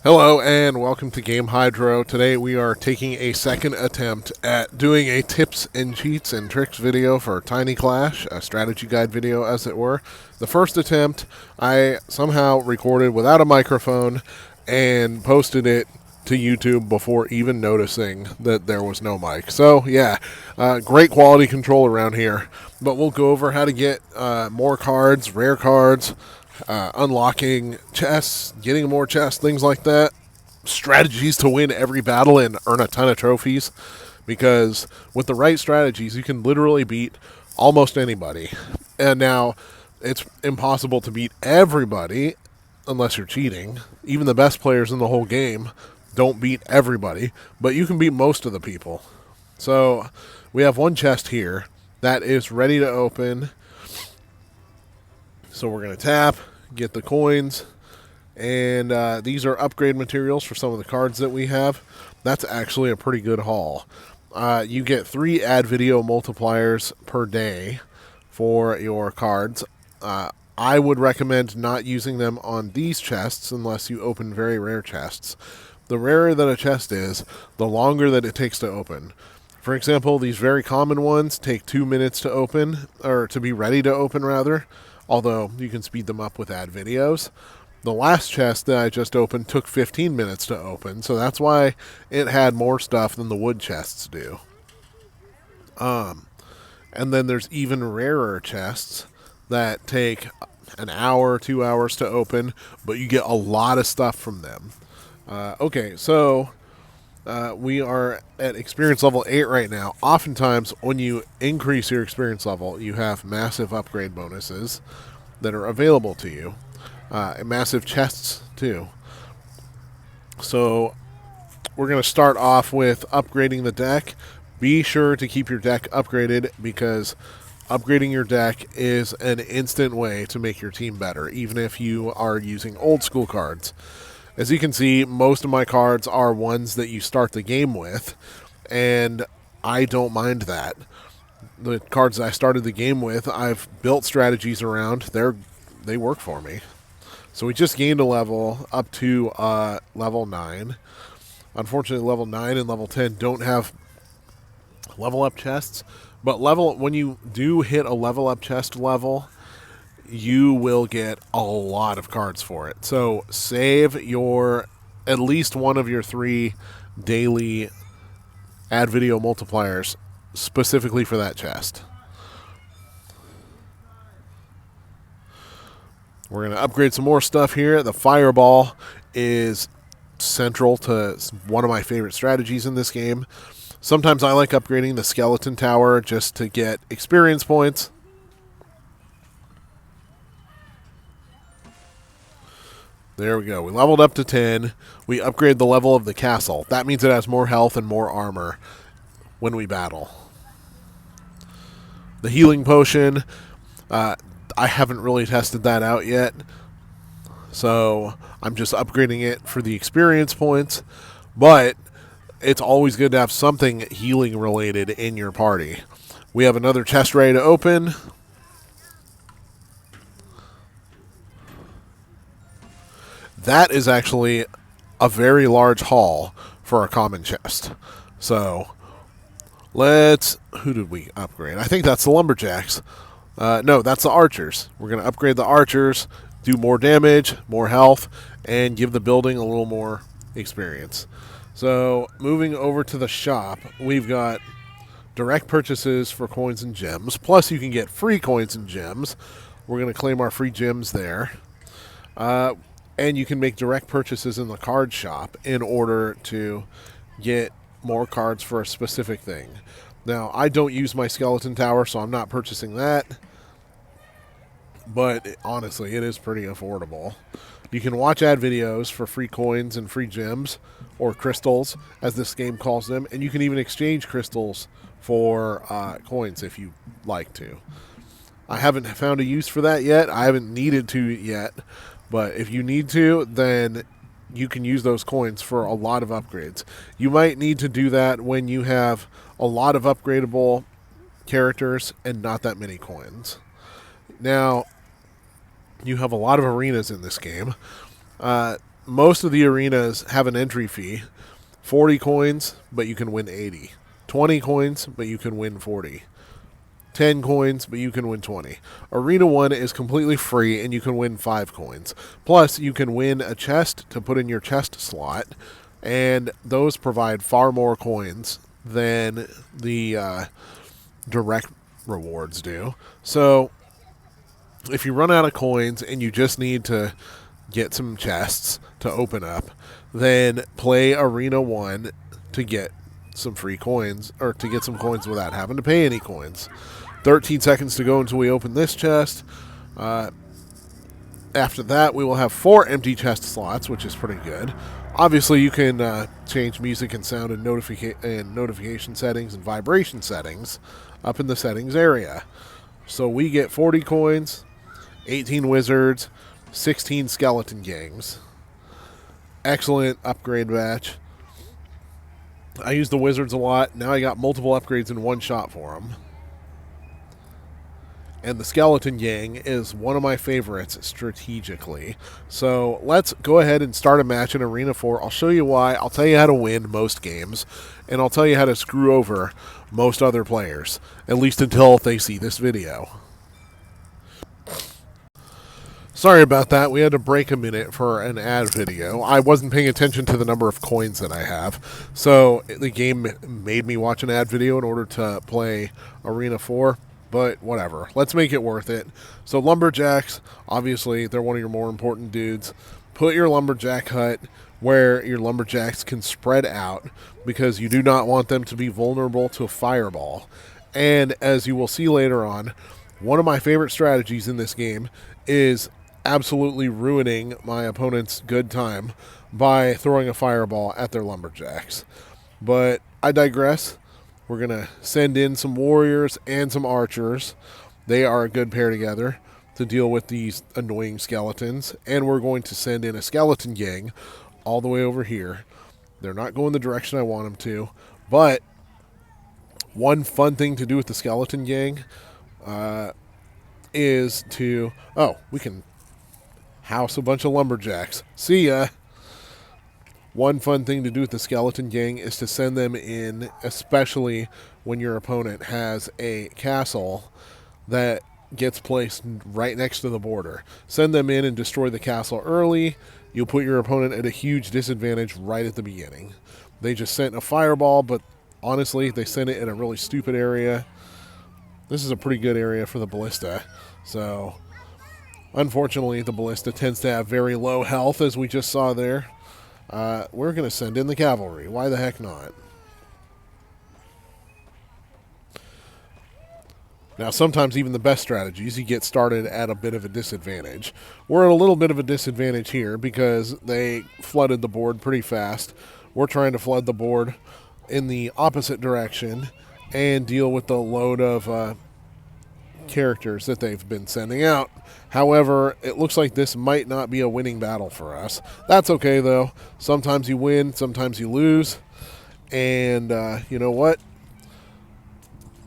Hello and welcome to Game Hydro. Today we are taking a second attempt at doing a tips and cheats and tricks video for Tiny Clash, a strategy guide video as it were. The first attempt I somehow recorded without a microphone and posted it to YouTube before even noticing that there was no mic. So yeah, great quality control around here. But we'll go over how to get more cards, rare cards, unlocking chests, getting more chests, things like that. Strategies to win every battle and earn a ton of trophies. Because with the right strategies, you can literally beat almost anybody. And now, it's impossible to beat everybody unless you're cheating. Even the best players in the whole game don't beat everybody, but you can beat most of the people. So, we have one chest here that is ready to open. So we're going to tap, get the coins, and these are upgrade materials for some of the cards that we have. That's actually a pretty good haul. You get 3 ad video multipliers per day for your cards. I would recommend not using them on these chests unless you open very rare chests. The rarer that a chest is, the longer that it takes to open. For example, these very common ones take 2 minutes to open, or to be ready to open rather. Although you can speed them up with ad videos. The last chest that I just opened took 15 minutes to open, so that's why it had more stuff than the wood chests do. And then there's even rarer chests that take an hour, 2 hours to open, but you get a lot of stuff from them. Okay, so we are at experience level 8 right now. Oftentimes, when you increase your experience level, you have massive upgrade bonuses that are available to you. And massive chests, too. So, we're going to start off with upgrading the deck. Be sure to keep your deck upgraded because upgrading your deck is an instant way to make your team better, even if you are using old school cards. As you can see, most of my cards are ones that you start the game with, and I don't mind that. The cards I started the game with, I've built strategies around. They work for me. So we just gained a level up to level 9. Unfortunately, level 9 and level 10 don't have level up chests, but when you do hit a level up chest level, you will get a lot of cards for it. So save at least one of your 3 daily ad video multipliers specifically for that chest. We're going to upgrade some more stuff here. The fireball is central to one of my favorite strategies in this game. Sometimes I like upgrading the skeleton tower just to get experience points. There we go. We leveled up to 10. We upgrade the level of the castle. That means it has more health and more armor when we battle. The healing potion, I haven't really tested that out yet. So I'm just upgrading it for the experience points. But it's always good to have something healing related in your party. We have another chest ready to open. That is actually a very large haul for a common chest. So, who did we upgrade? I think that's the lumberjacks. No, that's the archers. We're going to upgrade the archers, do more damage, more health, and give the building a little more experience. So, moving over to the shop, we've got direct purchases for coins and gems. Plus, you can get free coins and gems. We're going to claim our free gems there. And you can make direct purchases in the card shop in order to get more cards for a specific thing. Now, I don't use my skeleton tower, so I'm not purchasing that. But honestly, it is pretty affordable. You can watch ad videos for free coins and free gems, or crystals, as this game calls them. And you can even exchange crystals for coins if you like to. I haven't found a use for that yet. I haven't needed to yet. But if you need to, then you can use those coins for a lot of upgrades. You might need to do that when you have a lot of upgradable characters and not that many coins. Now, you have a lot of arenas in this game. most of the arenas have an entry fee. 40 coins, but you can win 80. 20 coins, but you can win 40. 10 coins, but you can win 20. Arena 1 is completely free, and you can win 5 coins. Plus, you can win a chest to put in your chest slot, and those provide far more coins than the direct rewards do. So, if you run out of coins and you just need to get some chests to open up, then play Arena 1 to get some free coins, or to get some coins without having to pay any coins. 13 seconds to go until we open this chest. After that, we will have 4 empty chest slots, which is pretty good. Obviously, you can change music and sound and notification settings and vibration settings up in the settings area. So we get 40 coins, 18 wizards, 16 skeleton gangs. Excellent upgrade batch. I use the wizards a lot. Now I got multiple upgrades in one shot for them. And the skeleton gang is one of my favorites strategically. So let's go ahead and start a match in Arena 4. I'll show you why. I'll tell you how to win most games. And I'll tell you how to screw over most other players. At least until they see this video. Sorry about that. We had to break a minute for an ad video. I wasn't paying attention to the number of coins that I have. So the game made me watch an ad video in order to play Arena 4. But whatever. Let's make it worth it. So lumberjacks, obviously, they're one of your more important dudes. Put your lumberjack hut where your lumberjacks can spread out, because you do not want them to be vulnerable to a fireball. And as you will see later on, one of my favorite strategies in this game is absolutely ruining my opponent's good time by throwing a fireball at their lumberjacks. But I digress. We're going to send in some warriors and some archers. They are a good pair together to deal with these annoying skeletons. And we're going to send in a skeleton gang all the way over here. They're not going the direction I want them to. But one fun thing to do with the skeleton gang is to... Oh, we can house a bunch of lumberjacks. See ya! One fun thing to do with the skeleton gang is to send them in, especially when your opponent has a castle that gets placed right next to the border. Send them in and destroy the castle early. You'll put your opponent at a huge disadvantage right at the beginning. They just sent a fireball, but honestly, they sent it in a really stupid area. This is a pretty good area for the ballista. So, unfortunately, the ballista tends to have very low health, as we just saw there. We're going to send in the cavalry. Why the heck not? Now, sometimes even the best strategies, you get started at a bit of a disadvantage. We're at a little bit of a disadvantage here because they flooded the board pretty fast. We're trying to flood the board in the opposite direction and deal with the load of characters that they've been sending out. However, it looks like this might not be a winning battle for us. That's okay, though. Sometimes you win, sometimes you lose. And you know what?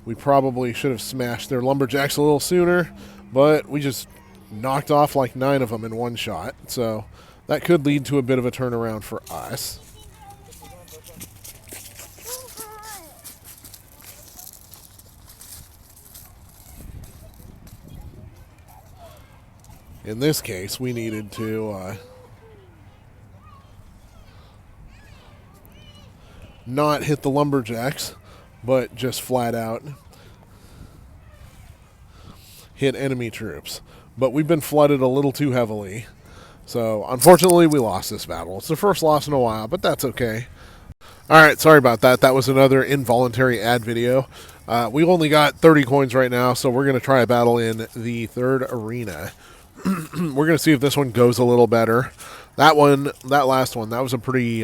We probably should have smashed their lumberjacks a little sooner, but we just knocked off like 9 of them in one shot. So that could lead to a bit of a turnaround for us. In this case, we needed to not hit the lumberjacks, but just flat out hit enemy troops. But we've been flooded a little too heavily. So, unfortunately, we lost this battle. It's the first loss in a while, but that's okay. Alright, sorry about that. That was another involuntary ad video. We've only got 30 coins right now, so we're going to try a battle in the third arena. We're going to see if this one goes a little better. That last one, that was a pretty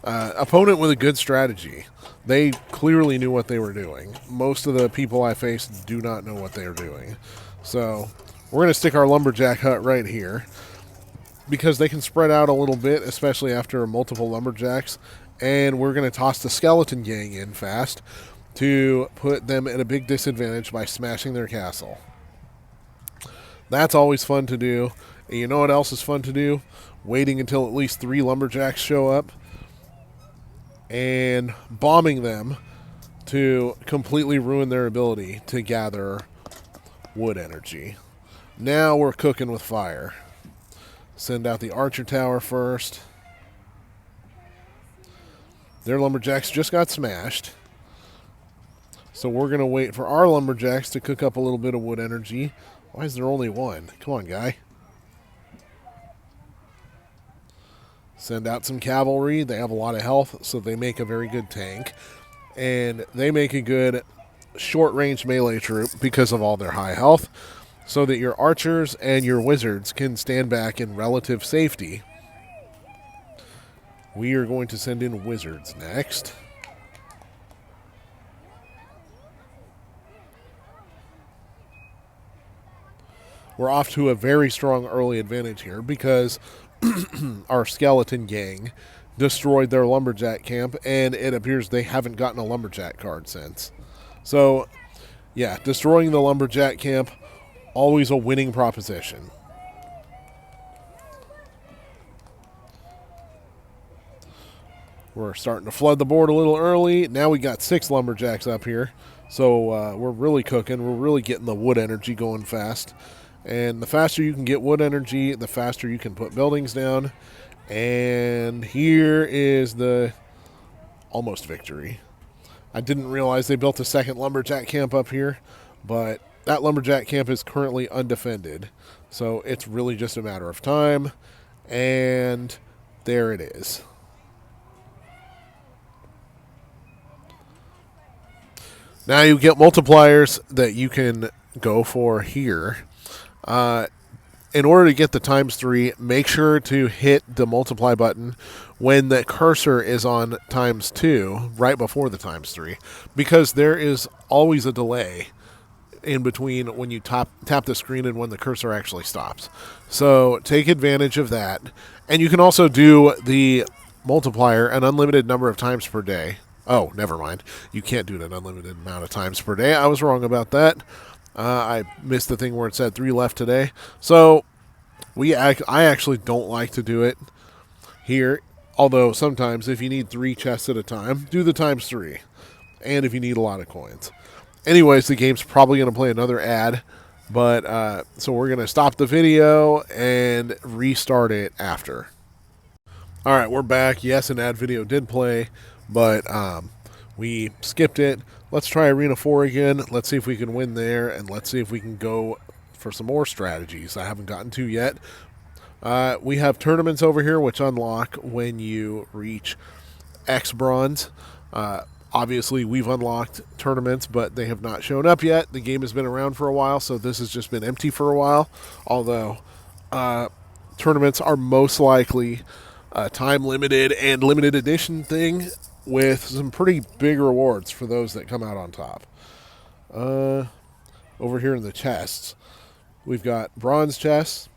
opponent with a good strategy. They clearly knew what they were doing. Most of the people I faced do not know what they are doing. So we're going to stick our lumberjack hut right here because they can spread out a little bit, especially after multiple lumberjacks. And we're going to toss the skeleton gang in fast to put them at a big disadvantage by smashing their castle. That's always fun to do. And you know what else is fun to do? waiting until at least 3 lumberjacks show up, and bombing them to completely ruin their ability to gather wood energy. Now we're cooking with fire. Send out the archer tower first. Their lumberjacks just got smashed. So we're going to wait for our lumberjacks to cook up a little bit of wood energy. Why is there only one? Come on, guy. Send out some cavalry. They have a lot of health, so they make a very good tank. And they make a good short-range melee troop because of all their high health, so that your archers and your wizards can stand back in relative safety. We are going to send in wizards next. We're off to a very strong early advantage here because our skeleton gang destroyed their lumberjack camp, and it appears they haven't gotten a lumberjack card since. So, yeah, destroying the lumberjack camp, always a winning proposition. We're starting to flood the board a little early. Now we got 6 lumberjacks up here, so we're really cooking. We're really getting the wood energy going fast. And the faster you can get wood energy, the faster you can put buildings down. And here is the almost victory. I didn't realize they built a second lumberjack camp up here, but that lumberjack camp is currently undefended. So it's really just a matter of time. And there it is. Now you get multipliers that you can go for here. In order to get the ×3, make sure to hit the multiply button when the cursor is on ×2, right before the ×3, because there is always a delay in between when you tap the screen and when the cursor actually stops. So take advantage of that. And you can also do the multiplier an unlimited number of times per day. Oh, never mind. You can't do it an unlimited amount of times per day. I was wrong about that. I missed the thing where it said 3 left today. So I actually don't like to do it here. Although sometimes if you need 3 chests at a time, do the ×3. And if you need a lot of coins. Anyways, the game's probably going to play another ad. But so we're going to stop the video and restart it after. Alright, we're back. Yes, an ad video did play. But we skipped it. Let's try Arena 4 again. Let's see if we can win there, and let's see if we can go for some more strategies I haven't gotten to yet. We have tournaments over here, which unlock when you reach X bronze. Obviously, we've unlocked tournaments, but they have not shown up yet. The game has been around for a while, so this has just been empty for a while. Although, tournaments are most likely a time-limited and limited edition thing, with some pretty big rewards for those that come out on top. Over here in the chests, we've got bronze chests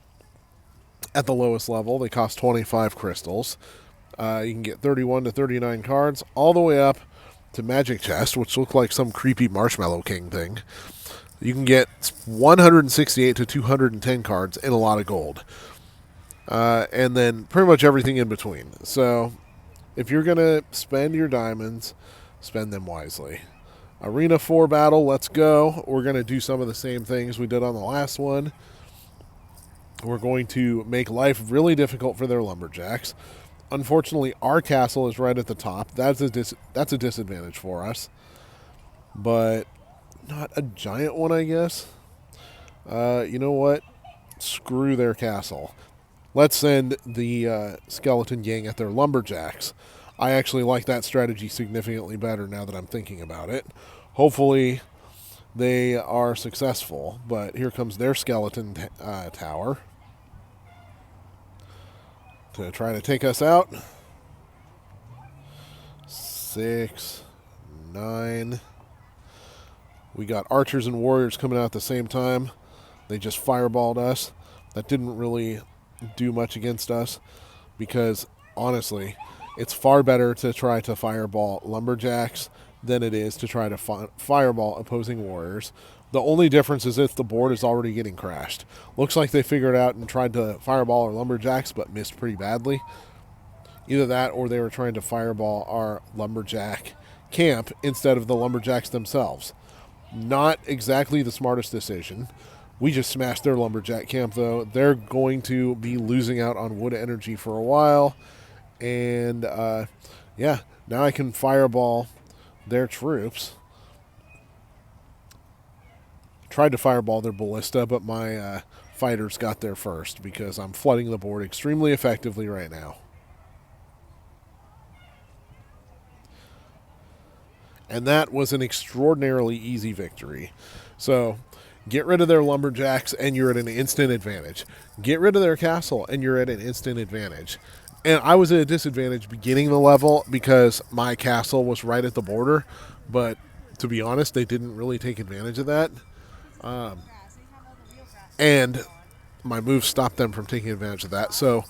at the lowest level. They cost 25 crystals. You can get 31 to 39 cards, all the way up to magic chests, which look like some creepy Marshmallow King thing. You can get 168 to 210 cards and a lot of gold. And then pretty much everything in between. So if you're going to spend your diamonds, spend them wisely. Arena 4 battle, let's go. We're going to do some of the same things we did on the last one. We're going to make life really difficult for their lumberjacks. Unfortunately, our castle is right at the top. That's a disadvantage for us. But not a giant one, I guess. You know what? Screw their castle. Let's send the skeleton gang at their lumberjacks. I actually like that strategy significantly better now that I'm thinking about it. Hopefully they are successful, but here comes their skeleton tower to try to take us out. 6, 9. We got archers and warriors coming out at the same time. They just fireballed us. That didn't really do much against us because, honestly, it's far better to try to fireball lumberjacks than it is to try to fireball opposing warriors. The only difference is if the board is already getting crashed. Looks like they figured it out and tried to fireball our lumberjacks, but missed pretty badly. Either that or they were trying to fireball our lumberjack camp instead of the lumberjacks themselves. Not exactly the smartest decision. We just smashed their lumberjack camp, though. They're going to be losing out on wood energy for a while. And, yeah, now I can fireball their troops. Tried to fireball their ballista, but my fighters got there first because I'm flooding the board extremely effectively right now. And that was an extraordinarily easy victory. So get rid of their lumberjacks and you're at an instant advantage. Get rid of their castle and you're at an instant advantage. And I was at a disadvantage beginning the level because my castle was right at the border. But to be honest, they didn't really take advantage of that. And my moves stopped them from taking advantage of that. So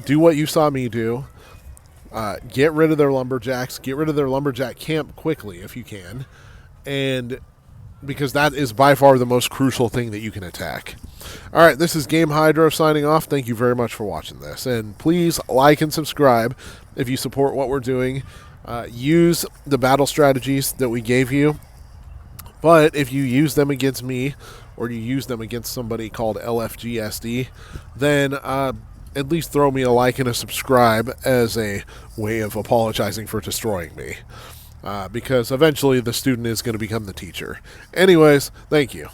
do what you saw me do. Get rid of their lumberjacks. Get rid of their lumberjack camp quickly if you can. And because that is by far the most crucial thing that you can attack. All right, this is Game Hydro signing off. Thank you very much for watching this. And please like and subscribe if you support what we're doing. Use the battle strategies that we gave you. But if you use them against me or you use them against somebody called LFGSD, then at least throw me a like and a subscribe as a way of apologizing for destroying me. Because eventually the student is going to become the teacher. Anyways, thank you.